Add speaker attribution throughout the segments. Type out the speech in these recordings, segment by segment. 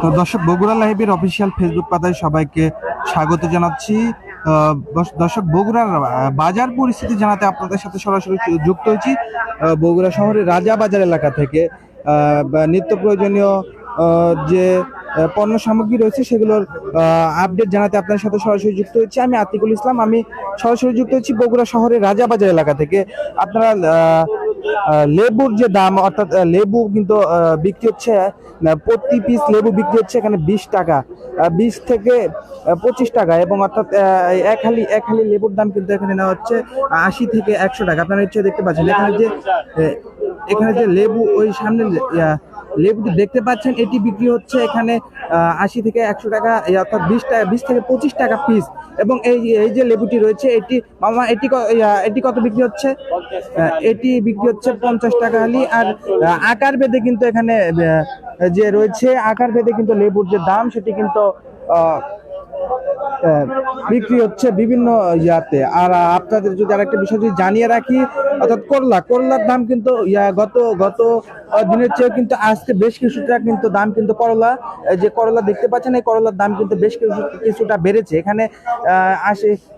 Speaker 1: তো দর্শক, বগুড়া লাইভের অফিসিয়াল ফেসবুক পাতায় সবাইকে স্বাগত জানাচ্ছি। দর্শক, বগুড়ার বাজার পরিস্থিতি জানাতে আপনাদের সাথে সরাসরি যুক্ত হয়েছি বগুড়া শহরের রাজা বাজার এলাকা থেকে। নিত্য প্রয়োজনীয় যে পণ্য সামগ্রী রয়েছে সেগুলোর আপডেট জানাতে আপনাদের সাথে সরাসরি যুক্ত হয়েছি। আমি আতিকুল ইসলাম, আমি সরাসরি যুক্ত হচ্ছি বগুড়া শহরের রাজা বাজার এলাকা থেকে। আপনারা লেবুর যে দাম, অর্থাৎ লেবু কিন্তু বিক্রি হচ্ছে, প্রতি পিস লেবু বিক্রি হচ্ছে এখানে 20 টাকা, 20 থেকে 25 টাকা, এবং অর্থাৎ এক হালি লেবুর দাম কিন্তু এখানে নেওয়া হচ্ছে 80 থেকে 100 টাকা। আপনারা নিশ্চয়ই দেখতে পাচ্ছেন এখানে যে লেবু, ওই সামনে লেবুটি দেখতে পাচ্ছেন, এটি বিক্রি হচ্ছে এখানে 80 থেকে 100 টাকা, অর্থাৎ 20 থেকে 25 টাকা পিস। এবং এই যে লেবুটি রয়েছে, এটি কত বিক্রি হচ্ছে? এটি বিক্রি হচ্ছে 50 টাকা হালি। আর আকার ভেদে কিন্তু এখানে যে রয়েছে, আকার ভেদে কিন্তু লেবুর যে দাম সেটি কিন্তু বিক্রি হচ্ছে বিভিন্ন ইয়াতে। আর আপনাদের যদি আরেকটা বিষয় যদি জানিয়ে রাখি, অর্থাৎ করলার দাম কিন্তু গত দিনের চেয়ে কিন্তু আজকে বেশ কিছুটা কিন্তু দাম কিন্তু যে করলা দেখতে পাচ্ছেন, এই করলার দাম কিন্তু বেশ কিছুটা বেড়েছে। এখানে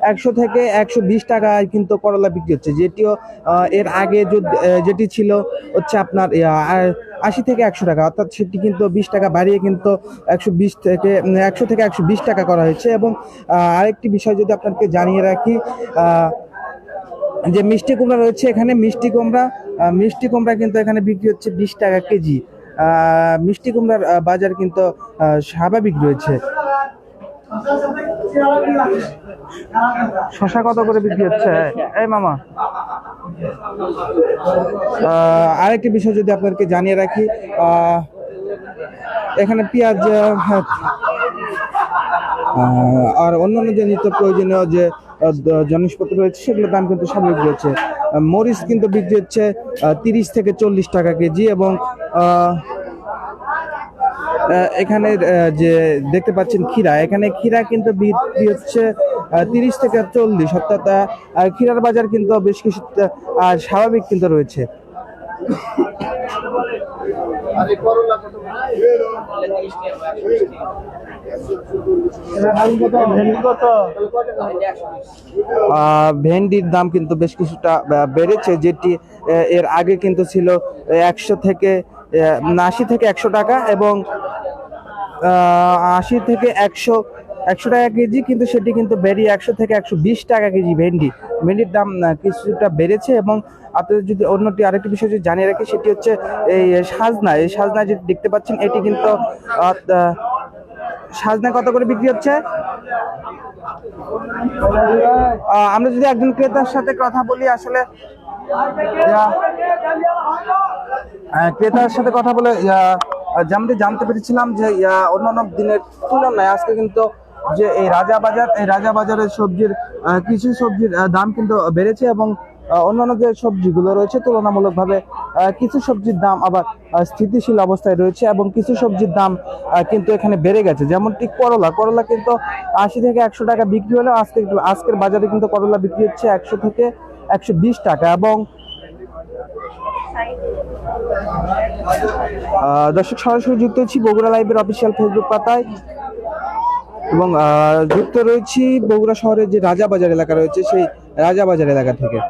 Speaker 1: 100 থেকে 120 টাকায় কিন্তু করলা বিক্রি হচ্ছে, যেটিও এর আগে যেটি ছিল হচ্ছে আপনার 80 থেকে 100 টাকা, অর্থাৎ সেটি কিন্তু 20 টাকা বাড়িয়ে কিন্তু 100 থেকে 120 টাকা করা হয়েছে। এবং আরেকটি বিষয় যদি আপনাকে জানিয়ে রাখি, যে মিষ্টি কুমড়া রয়েছে এখানে, মিষ্টি কুমড়া কিন্তু এখানে বিক্রি হচ্ছে 20 টাকা কেজি। মিষ্টি কুমড়ার বাজার কিন্তু স্বাভাবিক রয়েছে। শশা কত করে বিক্রি হচ্ছে এই মামা? আরেকটি বিষয় যদি আপনাদেরকে জানিয়ে রাখি, এখানে পেঁয়াজ আর অন্যান্য যে নিত্য প্রয়োজনীয় যে জিনিসপত্র রয়েছে সেগুলোর দাম কিন্তু স্বাভাবিক রয়েছে। মরিচ কিন্তু বিক্রি হচ্ছে 30 থেকে 40 টাকা কেজি। এবং এখানে যে দেখতে পাচ্ছেন এখানে ক্ষীরা কিন্তু বিক্রি হচ্ছে 30 থেকে 40, অর্থাৎ ক্ষীরার বাজার কিন্তু বেশ কিছু স্বাভাবিক কিন্তু রয়েছে। ভেন্ডির দাম কিন্তু বেশ কিছুটা বেড়েছে, যেটি এর আগে কিন্তু ছিল 80 থেকে 100 টাকা, এবং 80 থেকে 100 টাকা কেজি, কিন্তু সেটি কিন্তু বেরিয়ে 100 থেকে 120 টাকা কেজি ভেন্ডির দাম কিছুটা বেড়েছে। এবং আপনাদের যদি অন্যটি আরেকটি বিষয় যদি জানিয়ে রাখি, সেটি হচ্ছে এই সাজনা যেটি দেখতে পাচ্ছেন, এটি কিন্তু সাজনা কত করে বিক্রি হচ্ছে? আমরা যদি একজন ক্রেতার সাথে কথা বলি, আসলে ক্রেতার সাথে কথা বলে যেমনটি জানতে পেরেছিলাম যে অন্যান্য দিনের তুলনায় আজকে কিন্তু যে এই রাজা বাজারের কিছু সবজির দাম কিন্তু বেড়েছে, এবং অন্যান্য যে সবজিগুলো রয়েছে তুলনামূলকভাবে কিছু সবজির দাম আবার স্থিতিশীল অবস্থায় রয়েছে, এবং কিছু সবজির দাম কিন্তু এখানে বেড়ে গেছে। যেমনটি করলা কিন্তু 80 থেকে 100 টাকা বিক্রি হলেও আজকের বাজারে কিন্তু করলা বিক্রি হচ্ছে 100 থেকে 120 টাকা। এবং দর্শক, সরাসরি যুক্ত হচ্ছি বগুড়া লাইভের অফিসিয়াল ফেসবুক পাতায়, এবং যুক্ত রয়েছি বগুড়া শহরের যে রাজা বাজার এলাকা রয়েছে সেই রাজা বাজার এলাকা থেকে।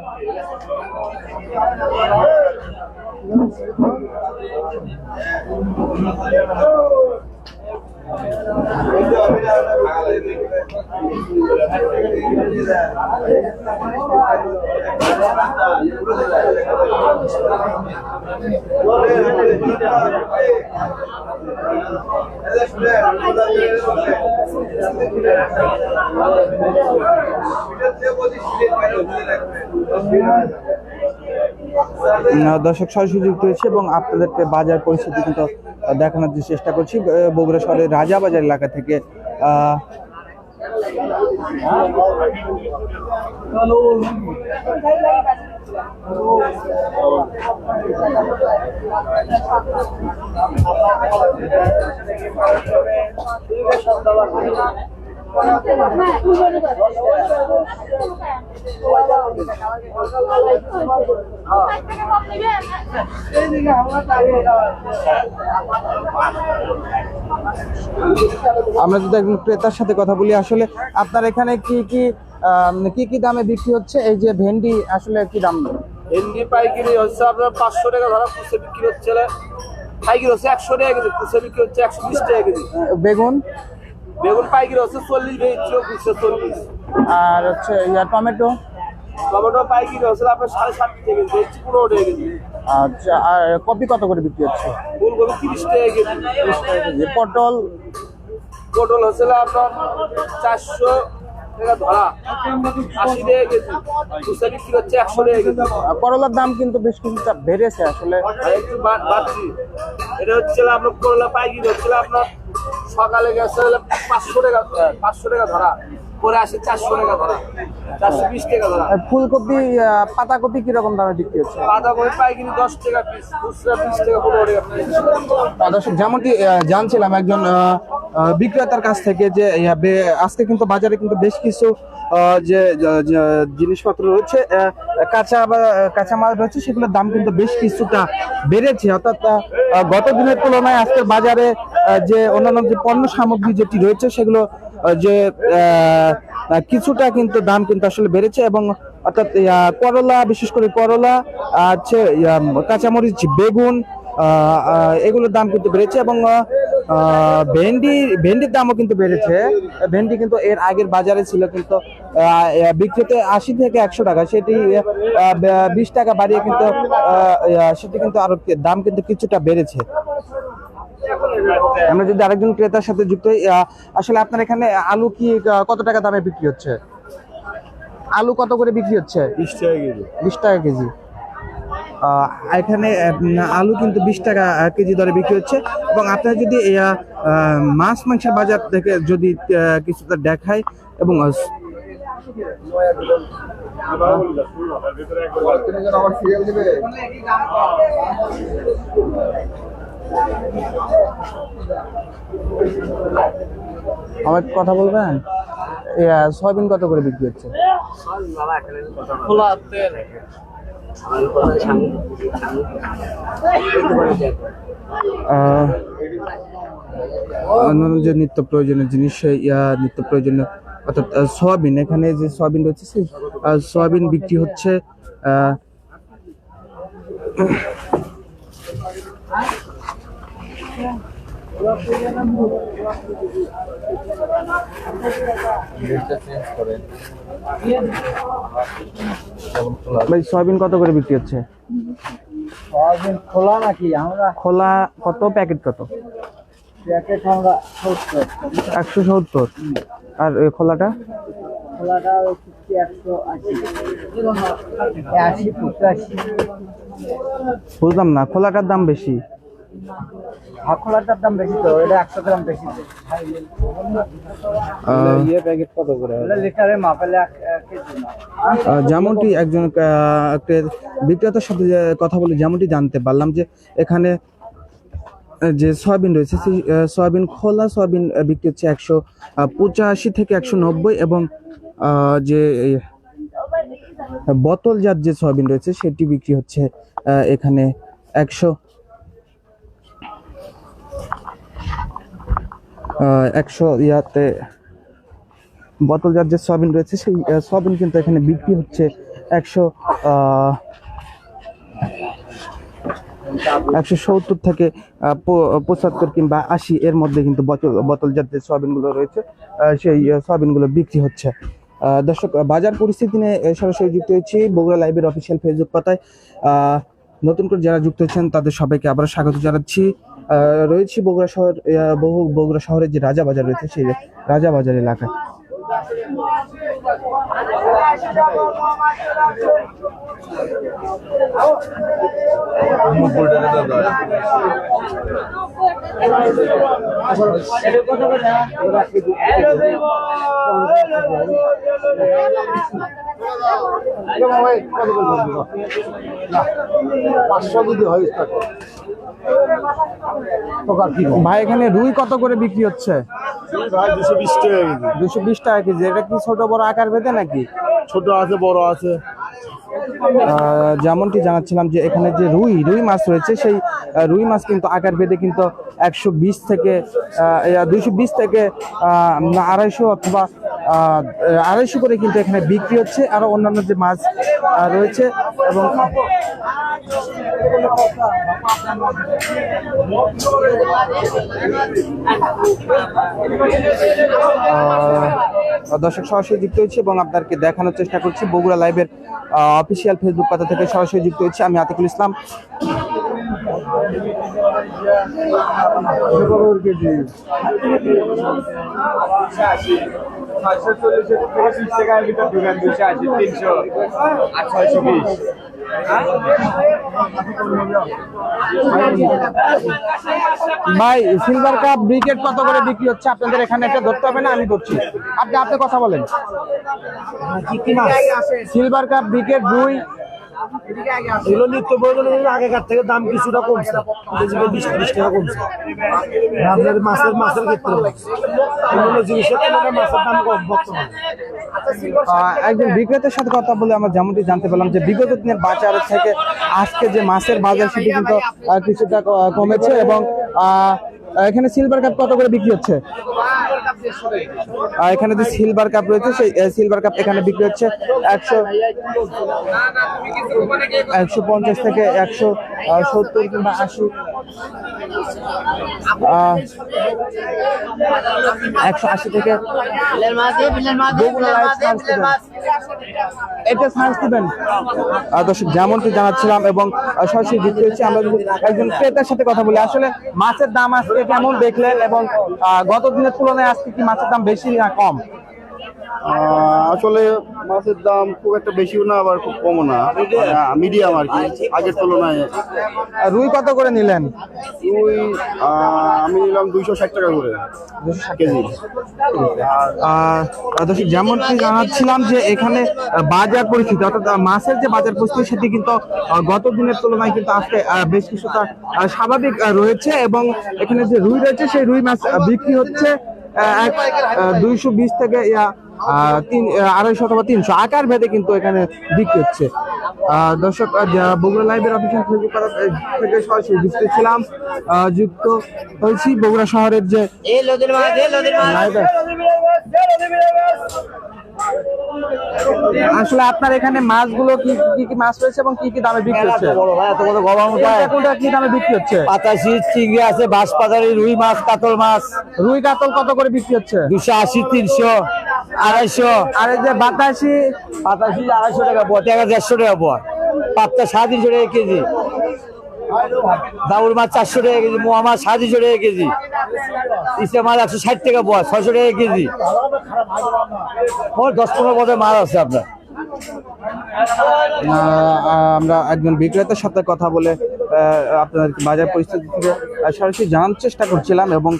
Speaker 1: দর্শক, সরাসরি যুক্ত হয়েছে এবং আপনাদেরকে বাজার পরিস্থিতি কিন্তু দেখানোর চেষ্টা করছি বগুড়া শহরের রাজা বাজার এলাকা থেকে। আমরা যদি একজন ক্রেতার সাথে কথা বলি, আসলে আপনার এখানে কি কি কি দামে বিক্রি হচ্ছে? এই যে ভেন্ডি আসলে কি দাম?
Speaker 2: ভেন্ডি পাইকারি হচ্ছে আপনার 500 টাকা ধরা, খুচরা বিক্রি হচ্ছে পাইকারি হচ্ছে 100 টাকা কেজি, খুচরা বিক্রি হচ্ছে 120 টাকা কেজি।
Speaker 1: বেগুন
Speaker 2: বেগুন পাইকারি হচ্ছে 40 বেচছিল, খুচরা 40।
Speaker 1: আর হচ্ছে টমেটো
Speaker 2: টমেটো পাইকারি হচ্ছে আপনার 7.5 টাকা কেজি, বেচছি 15 টাকা কেজি।
Speaker 1: আচ্ছা, আর কপি কত করে বিক্রি হচ্ছে?
Speaker 2: ফুলকপি 30 টাকা কেজি।
Speaker 1: পটল
Speaker 2: পটল হচ্ছে আপনার 400 টাকা ধরা, 80 টাকা কেজি, খুচরা বিক্রি হচ্ছে 100 টাকা কেজি।
Speaker 1: করলার দাম কিন্তু বেশ কিছুটা বেড়েছে আসলে,
Speaker 2: আর একটু বাড়ছি। এটা হচ্ছে আপনার করলা পাইকারি হচ্ছে আপনার সকালে গেছে 500 টাকা ধরা, পরে আসে 400 টাকা ধরা, 420 টাকা ধরা।
Speaker 1: ফুলকপি পাতাকপি কিরকম দামে বিক্রি হচ্ছে?
Speaker 2: বাঁধাকপি পাইকারি 10 টাকা পিস, খুচরা 20 টাকা 15 টাকা পিস।
Speaker 1: দর্শক, যেমনটি জানছিলাম একজন বিক্রেতার কাছ থেকে যে আজকে কিন্তু বাজারে কিন্তু বেশ কিছু যে জিনিসপত্র রয়েছে, কাঁচামাল রয়েছে, সেগুলোর দাম কিন্তু বেশ কিছুটা বেড়েছে। অর্থাৎ গত দিনের তুলনায় আজকের বাজারে যে অন্যান্য যে পণ্য সামগ্রী যেটি রয়েছে সেগুলো যে কিছুটা কিন্তু দাম কিন্তু আসলে বেড়েছে। এবং অর্থাৎ করলা, বিশেষ করে করলা আছে, কাঁচামরিচ, বেগুন, এগুলোর দাম কিন্তু বেড়েছে। এবং ভেন্ডির দামও কিন্তু বেড়েছে। ভেন্ডি কিন্তু এর আগের বাজারে ছিল কিন্তু বিক্রিতে 80 থেকে 100 টাকা, সেটি 20 টাকা বাড়িয়ে কিন্তু সেটি কিন্তু আরো দাম কিন্তু কিছুটা বেড়েছে। আমরা যদি আরেকজন ক্রেতার সাথে যুক্ত হই, আসলে আপনার এখানে আলু কি কত টাকা দামে বিক্রি হচ্ছে? আলু কত করে বিক্রি হচ্ছে?
Speaker 2: 20 টাকা কেজি।
Speaker 1: 20 টাকা কেজি। এখানে আলু কিন্তু 20 টাকা কেজি দরে বিক্রি হচ্ছে। এবং আপনারা যদি মাছ মাংসের বাজার থেকে যদি কিছুটা দেখায়, এবং আমার কথা বলবেন, সয়াবিন কত করে বিক্রি হচ্ছে? অন্যান্য যে নিত্য প্রয়োজনীয় জিনিস, নিত্য প্রয়োজনীয় অর্থাৎ সয়াবিন, এখানে যে সয়াবিন রয়েছে সেই সয়াবিন বিক্রি হচ্ছে ভাই, সয়াবিন কত করে বিক্রি হচ্ছে?
Speaker 3: সয়াবিন খোলা নাকি? আমরা
Speaker 1: খোলা কত, প্যাকেট কত?
Speaker 3: প্যাকেট আমরা
Speaker 1: 170। আর খোলাটা?
Speaker 3: খোলাটা 180 85।
Speaker 1: বুঝলাম না, খোলাটার দাম বেশি।
Speaker 3: খোলাটার দাম বেশি তো, এটা 100 গ্রাম বেশি।
Speaker 2: প্যাকেট কত করে?
Speaker 3: লিটারে মাপলে 1 কেজি না।
Speaker 1: যেমনটি একজন বিক্রেতার সাথে কথা বলে যেমনটি জানতে পারলাম যে এখানে যে সয়াবিন রয়েছে সেই সয়াবিন, খোলা সয়াবিন বিক্রি হচ্ছে 185 থেকে 190, এবং যে বোতলজাত যে সয়াবিন রয়েছে সেটি বিক্রি হচ্ছে এখানে 100 ইয়াতে। বোতলজাত যে সয়াবিন রয়েছে সেই সয়াবিন কিন্তু এখানে বিক্রি হচ্ছে 170 থেকে 75 কিংবা 80 এর মধ্যে কিন্তু বোতলজাত যে সয়াবিনগুলো রয়েছে সেই সয়াবিনগুলো বিক্রি হচ্ছে। দর্শক, বাজার পরিস্থিতি নিয়ে সরাসরি যুক্ত হয়েছি বগুড়া লাইভের অফিসিয়াল ফেসবুক পাতায়। নতুন করে যারা যুক্ত হচ্ছেন তাদের সবাইকে আবার স্বাগত জানাচ্ছি। রয়েছি বগুড়া শহরের যে রাজা বাজার রয়েছে সেই রাজা বাজার এলাকায়। ভাই, এখানে রুই কত করে বিক্রি হচ্ছে?
Speaker 2: ভাই 220 টাকা কেজি।
Speaker 1: 220 টাকা কেজি। এটা কি ছোট বড় আকার ভেদে নাকি?
Speaker 2: ছোট আছে, বড় আছে।
Speaker 1: যেমনটি জানাচ্ছিলাম যে এখানে যে রুই মাছ রয়েছে, সেই রুই মাছ কিন্তু আকার ভেদে কিন্তু 120 থেকে 220 থেকে 250 অথবা 250 করে কিন্তু এখানে বিক্রি হচ্ছে। আরো অন্যান্য যে মাছ রয়েছে এবং দর্শক সরাসরি যুক্ত হয়েছে এবং আপনাদেরকে দেখানোর চেষ্টা করছি বগুড়া লাইভের অফিসিয়াল ফেসবুক পাতা থেকে সরাসরি যুক্ত হয়েছে আমি আতিকুল ইসলাম। ভাই সিলভার কাপ ব্রিকেট কত করে বিক্রি হচ্ছে আপনাদের এখানে? এটা ধরতে হবে না, আমি ধরছি, আপনি কথা বলেন। সিলভার কাপ ব্রিকেট রুই
Speaker 2: এগুলো নিত্য প্রয়োজনীয় আগেকার থেকে দাম কিছুটা কমছে, 20-30 টাকা কমছে। আপনার মাছের ক্ষেত্রে অন্যান্য জিনিসের তুলনায় মাছের দাম কম বর্তমানে।
Speaker 1: একজন বিক্রেতার সাথে কথা বলে আমরা যেমনটি জানতে পেলাম যে বিগত দিনের বাজার থেকে আজকে যে মাছের বাজার সেটি কিন্তু কিছুটা কমেছে এবং এখানে সিলভার কাপ কত করে বিক্রি হচ্ছে? এখানে যে সিলভার কাপ রয়েছে সেই সিলভার কাপ এখানে বিক্রি হচ্ছে 150 থেকে 170 কিংবা 80, 180 থেকে এটা সার্চ দিবেন। দর্শক যেমনটি জানাচ্ছিলাম এবং সরাসরি যুক্ত হয়েছি আমরা যদি একজন ক্রেতার সাথে কথা বলি, আসলে মাছের দাম আজকে কেমন দেখলেন এবং গত দিনের তুলনায় আজকে কি মাছের দাম বেশি না কম?
Speaker 4: আসলে মাছের দাম খুব একটা বেশিও না আবার খুব কমও না, মিডিয়াম আর কি আগের তুলনায়।
Speaker 1: রুই কত করে নিলেন?
Speaker 4: রুই আমি নিলাম 260 টাকা করে কেজি।
Speaker 1: দর্শক যেমনটি জানাচ্ছিলাম যে এখানে বাজার পরিস্থিতি অর্থাৎ মাছের যে বাজার পরিস্থিতি সেটি কিন্তু গত দিনের তুলনায় কিন্তু আজকে বেশ কিছুটা স্বাভাবিক রয়েছে এবং এখানে যে রুই রয়েছে সেই রুই মাছ বিক্রি হচ্ছে 220 থেকে 250 অথবা 300 আকার ভেদে কিন্তু এখানে বিক্রি হচ্ছে। দর্শক বগুড়া লাইভের অফিসিয়াল ফেসবুক থেকে সরাসরি যুক্ত হয়েছি বগুড়া শহরের যে আসলে আপনার এখানে মাছগুলো কি কি মাছ রয়েছে এবং কি কি দামে বিক্রি হচ্ছে? কোনটা কি দামে বিক্রি হচ্ছে?
Speaker 3: পাতাশি চিংড়ি আছে, বাঁশপাতারি, রুই মাছ, কাতল মাছ।
Speaker 1: রুই কাতল কত করে বিক্রি হচ্ছে?
Speaker 3: 280, 300, 250।
Speaker 1: আর এই যে বাতাসি?
Speaker 3: পাতাশি 250 টাকা পোয়া, 150 টাকা পোয়া। পাবদা 350 টাকা কেজি, দাউর মাছ 400 টাকা কেজি, মোয়া মাছ 350 টাকা কেজি, ইসে মাছ 160 টাকা পোয়া, 600 টাকা কেজি। মোট 10-15 পদের মাছ আছে আপনার।
Speaker 1: আমরা একজন বিক্রেতার সাথে কথা বলে আপনাদের বাজার পরিস্থিতি থেকে সরাসরি জানার চেষ্টা করছিলাম এবং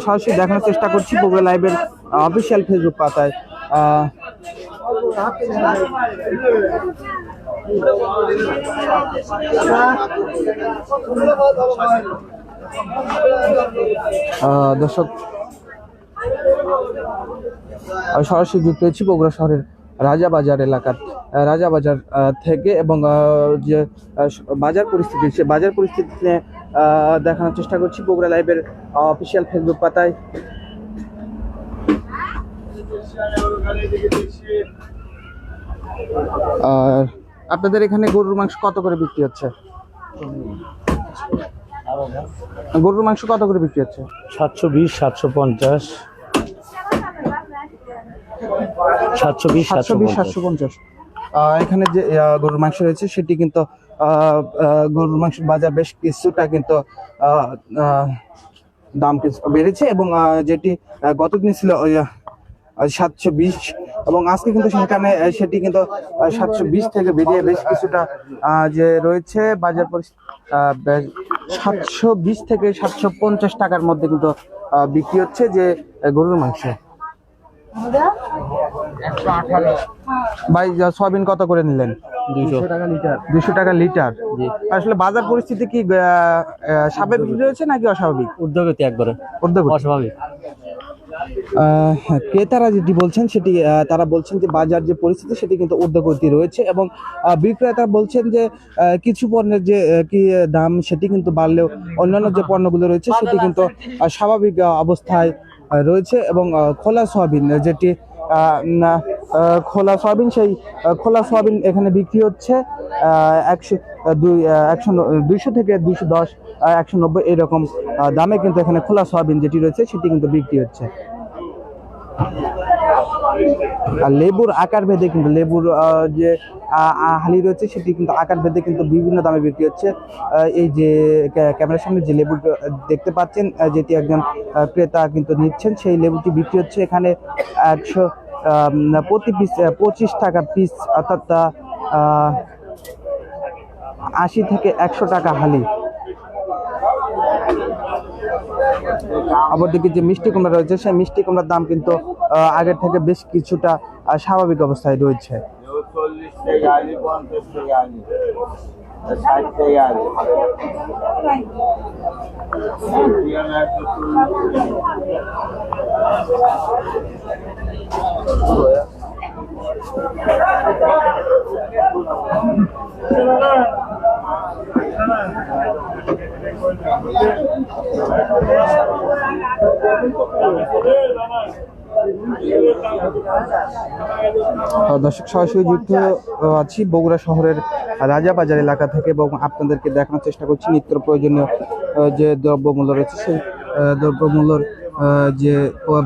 Speaker 1: সরাসরি দেখানোর চেষ্টা করছি বগুড়া লাইভের অফিসিয়াল ফেসবুক পাতায়। দর্শক সরাসরি যুক্ত হয়েছি বগুড়া শহরের রাজাবাজার এলাকার রাজাবাজার থেকে এবং যে বাজার পরিস্থিতি সে বাজার পরিস্থিতি দেখানোর চেষ্টা করছি বগুড়া লাইভের অফিসিয়াল ফেসবুক পাতায়। আর আপনাদের এখানে গরুর মাংস কত করে বিক্রি হচ্ছে? গরুর মাংস কত করে বিক্রি হচ্ছে?
Speaker 5: 720, 750, 720,
Speaker 1: 750। এখানে যে গরুর মাংস রয়েছে সেটি কিন্তু গরুর মাংসের বাজার বেশ কিছুটা কিন্তু দাম বেড়েছে এবং যেটি গতদিন ছিল 720 এবং আজকে কিন্তু সেখানে সেটি কিন্তু 720 থেকে বেরিয়ে বেশ কিছুটা যে রয়েছে বাজার পরিস্থিতি 720 থেকে 750 টাকার মধ্যে কিন্তু বিক্রি হচ্ছে যে গরুর মাংস। ভাই সয়াবিন কত করে নিলেন?
Speaker 5: 200 টাকা লিটার।
Speaker 1: 200 টাকা লিটার। আসলে বাজার পরিস্থিতি কি স্বাভাবিক রয়েছে নাকি অস্বাভাবিক?
Speaker 5: উদ্যোগতি একবারে
Speaker 1: উদ্যোগ
Speaker 5: অস্বাভাবিক।
Speaker 1: ক্রেতারা যেটি বলছেন সেটি তারা বলছেন যে বাজার যে পরিস্থিতি সেটি কিন্তু ঊর্ধ্বগতি রয়েছে এবং বিক্রেতা বলছেন যে কিছু পণ্যের যে কি দাম সেটি কিন্তু বাড়লেও অন্যান্য যে পণ্যগুলো রয়েছে সেটি কিন্তু স্বাভাবিক অবস্থায় রয়েছে এবং খোলা সয়াবিন যেটি খোলা সয়াবিন সেই খোলা সয়াবিন এখানে বিক্রি হচ্ছে 200 থেকে 210 190 এরকম দামে কিন্তু এখানে খোলা সয়াবিন যেটি রয়েছে সেটি কিন্তু বিক্রি হচ্ছে। আর লেবুর আকার ভেদে কিন্তু লেবুর যে হালি রয়েছে সেটি কিন্তু আকার ভেদে কিন্তু বিভিন্ন দামে বিক্রি হচ্ছে। এই যে ক্যামেরার সামনে যে লেবু দেখতে পাচ্ছেন যেটি একজন ক্রেতা কিন্তু নিচ্ছেন সেই লেবুটি বিক্রি হচ্ছে এখানে 100 প্রতি পিস 25 টাকা পিস অর্থাৎ 80 থেকে 100 টাকা হালি। অপরদিকে যে মিষ্টি কুমড়া রয়েছে সেই মিষ্টি কুমড়ার দাম কিন্তু আগের থেকে বেশ কিছুটা স্বাভাবিক অবস্থায় রয়েছে।
Speaker 3: 40 টাকা আলি 50 টাকা আলি 60 টাকা আলি
Speaker 1: দর্শক সরাসরি যুক্ত আছি বগুড়া শহরের রাজাবাজার এলাকা থেকে এবং আপনাদেরকে দেখানোর চেষ্টা করছি নিত্য প্রয়োজনীয় যে দ্রব্যমূল্য রয়েছে সেই দ্রব্যমূল্যর যে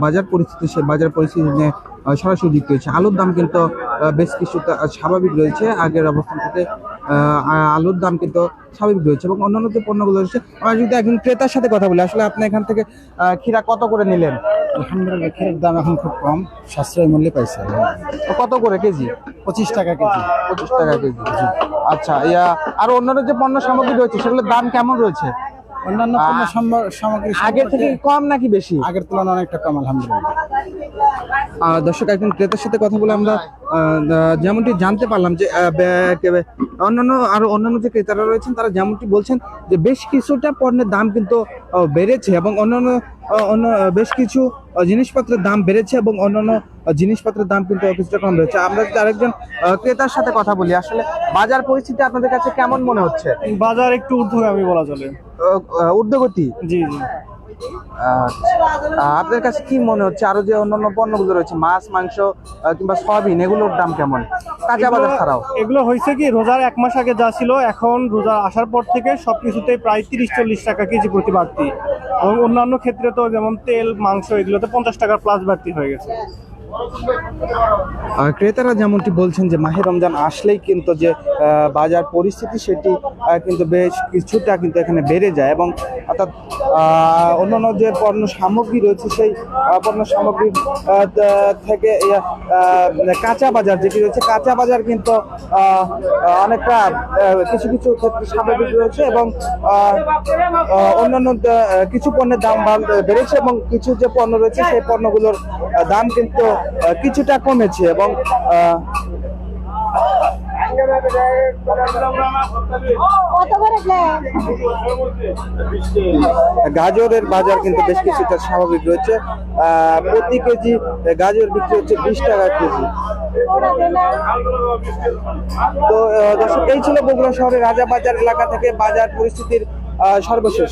Speaker 1: বাজার পরিস্থিতি সেই বাজার পরিস্থিতি নিয়ে সরাসরি যুক্ত হয়েছে। আলুর দাম কিন্তু বেশ কিছুটা স্বাভাবিক রয়েছে আগের অবস্থান থেকে। আলুর দাম কিন্তু স্বাভাবিক রয়েছে এবং অন্যান্য যে পণ্যগুলো রয়েছে আমরা যদি একজন ক্রেতার সাথে কথা বলি আসলে আপনি এখান থেকে ক্ষীরা কত করে নিলেন?
Speaker 2: আলহামদুলিল্লাহ ক্ষীরের দাম এখন খুব কম, সাশ্রয় মূল্যে পাইছে।
Speaker 1: কত করে কেজি?
Speaker 2: 25 টাকা কেজি।
Speaker 1: 25 টাকা কেজি। আচ্ছা, আর অন্যান্য যে পণ্য সামগ্রী রয়েছে সেগুলোর দাম কেমন রয়েছে?
Speaker 2: অন্যান্য পণ্য সামগ্রী
Speaker 1: আগের থেকে কম নাকি বেশি?
Speaker 2: আগের তুলনায় অনেকটা কম আলহামদুলিল্লাহ।
Speaker 1: দর্শক একজন ক্রেতার সাথে কথা বলে আমরা যেমনটি জানতে পারলাম যে অন্যান্য যে ক্রেতারা রয়েছেন তারা যেমনটি বলছেন যে বেশ কিছুটা পণ্যের দাম কিন্তু বেড়েছে এবং অন্যান্য বেশ কিছু জিনিসপত্রের দাম বেড়েছে এবং অন্যান্য জিনিসপত্রের দাম কিন্তু কিছুটা কম রয়েছে। আমরা যদি আরেকজন ক্রেতার সাথে কথা বলি আসলে বাজার পরিস্থিতি আপনাদের কাছে কেমন মনে হচ্ছে?
Speaker 2: বাজার একটু ঊর্ধ্বগামী বলা চলে।
Speaker 1: ঊর্ধ্বগতি?
Speaker 2: জি জি।
Speaker 1: আপনার কাছে কি মনে হচ্ছে আরো যে অন্যান্য পণ্যগুলো রয়েছে মাছ মাংস কিংবা সয়াবিন এগুলোর দাম কেমন কাঁচা বাজার ছাড়াও?
Speaker 2: এগুলো হয়েছে কি রোজার 1 মাস আগে যা ছিল এখন রোজা আসার পর থেকে সবকিছুতে প্রায় 30-40 টাকা কেজি প্রতি বাড়তি এবং অন্যান্য ক্ষেত্রে তো যেমন তেল মাংস এগুলোতে 50 টাকার প্লাস বাড়তি হয়ে গেছে।
Speaker 1: ক্রেতারা যেমনটি বলছেন যে মাহে রমজান আসলেই কিন্তু যে বাজার পরিস্থিতি সেটি কিন্তু বেশ কিছুটা কিন্তু এখানে বেড়ে যায় এবং অর্থাৎ অন্যান্য যে পণ্য সামগ্রী রয়েছে সেই পণ্য সামগ্রী থেকে কাঁচা বাজার যেটি রয়েছে কাঁচা বাজার কিন্তু অনেকটা কিছু কিছু ক্ষেত্রে স্বাভাবিক রয়েছে এবং অন্যান্য কিছু পণ্যের দাম বেড়েছে এবং কিছু যে পণ্য রয়েছে সেই পণ্যগুলোর দাম কিন্তু কিছুটা কমেছে এবং গাজরের বাজার কিন্তু বেশ কিছুটা স্বাভাবিক রয়েছে। প্রতি কেজি গাজর বিক্রি হচ্ছে 20 টাকা কেজি। তো দর্শক এই ছিল বগুড়া শহরের রাজাবাজার এলাকা থেকে বাজার পরিস্থিতির সর্বশেষ।